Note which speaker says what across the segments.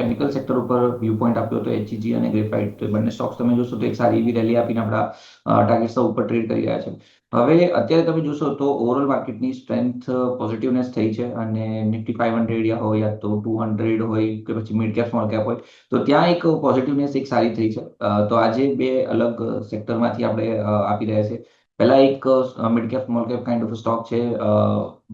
Speaker 1: Chemical sector ઉપર view point આપ્યો હતો HEG અને ગ્રેફાઇટ. તો એ બંને સ્ટોક્સ તમે જોશો તો એક સારી એવી રેલી આપીને આપણા ટાર્ગેટ્સ ઉપર ટ્રેડ કરી રહ્યા છે. હવે અત્યારે તમે જોશો તો ઓવરઓલ માર્કેટની સ્ટ્રેન્થ પોઝિટિવનેસ થઈ છે અને નિફ્ટી 500 હોય યા તો 200 હોય કે પછી મિડ કેપ સ્મોલ કેપ હોય તો ત્યાં એક પોઝિટિવનેસ એક સારી થઈ છે. તો આજે બે અલગ સેક્ટરમાંથી આપણે આપી રહ્યા છે. પહેલા એક mid cap small cap kind of stock છે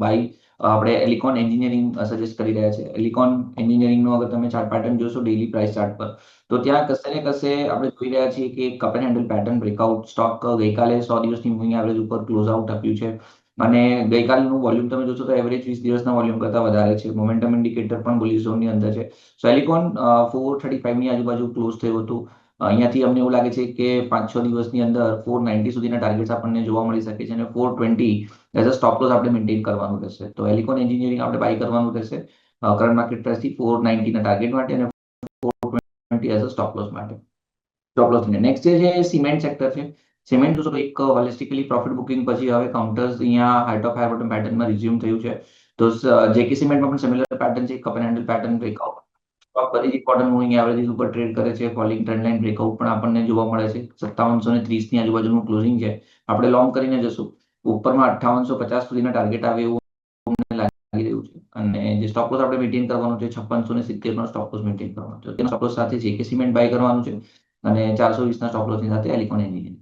Speaker 1: બાય આપણે એલિકોન એન્જિનિયરિંગ સજેસ્ટ કરી રહ્યા છે. એલિકોન એન્જિનિયરિંગનો અગર તમે ચાર્ટ પેટર્ન જોશો ડેલી પ્રાઇસ ચાર્ટ પર તો ત્યાં કશે ને કશે આપણે જોઈ રહ્યા છીએ કે cup and handle pattern breakout stock ગઈકાલે 100 દિવસની મૂવિંગ એવરેજ ઉપર ક્લોઝ આઉટ આપ્યું છે અને ગઈકાલનું વોલ્યુમ તમે જોશો તો એવરેજ 20 દિવસના વોલ્યુમ કરતા વધારે છે. મોમેન્ટમ ઇન્ડિકેટર પણ બુલિશ ઝોનની અંદર છે. સો એલિકોન 435 ની આજુબાજુ ક્લોઝ થયું હતું. અહીંયાથી અમને એવું લાગે છે કે 5-6 દિવસની અંદર 490 સુધીના ટાર્ગેટ્સ આપણને જોવા મળી શકે છે અને 420 એઝ અ સ્ટોપ લોસ આપણે મેન્ટેન કરવાનું રહેશે. તો એલિકોન એન્જિનિયરિંગ આપણે બાય કરવાનું રહેશે કરંટ માર્કેટ પ્રાઇસથી 490 ના ટાર્ગેટ માટે અને 420 એઝ અ સ્ટોપ લોસ માટે. સ્ટોપ લોસ નેક્સ્ટ જે સિમેન્ટ સેક્ટર છે. સિમેન્ટ જોશો તો એક હોલિસ્ટિકલી પ્રોફિટ બુકિંગ પછી હવે કાઉન્ટર્સ અહીંયા હાઇટ ઓફ હાઈ બોટમ પેટર્નમાં રિઝ્યુમ થયું છે. તો જેકે સિમેન્ટમાં પણ સિમિલર પેટર્ન છે. Cup and handle pattern breakout ફરીથી ક્વાર્ટર મૂવિંગ એવરેજીસ ઉપર ટ્રેડ કરે છે. ફોલિંગ ટ્રેન્ડ લાઇન બ્રેકઆઉટ પણ આપણને જોવા મળે છે. 5730 ની આજુબાજુનું ક્લોઝિંગ છે. આપણે લોંગ કરીને જશું ઉપરમાં 5850 સુધીના ટાર્ગેટ આવે એવું અમને લાગી રહ્યું છે અને જે સ્ટોપ લોસ આપણે મેન્ટેન કરવાનું છે 5670 નો સ્ટોપ લોસ મેન્ટેન કરવાનો છે. તેના સ્ટોપ લોસ સાથે જેકે સિમેન્ટ બાય કરવાનું છે અને 420 ના સ્ટોપ લોસની સાથે એલિકોન એન્જિનિયરિંગ.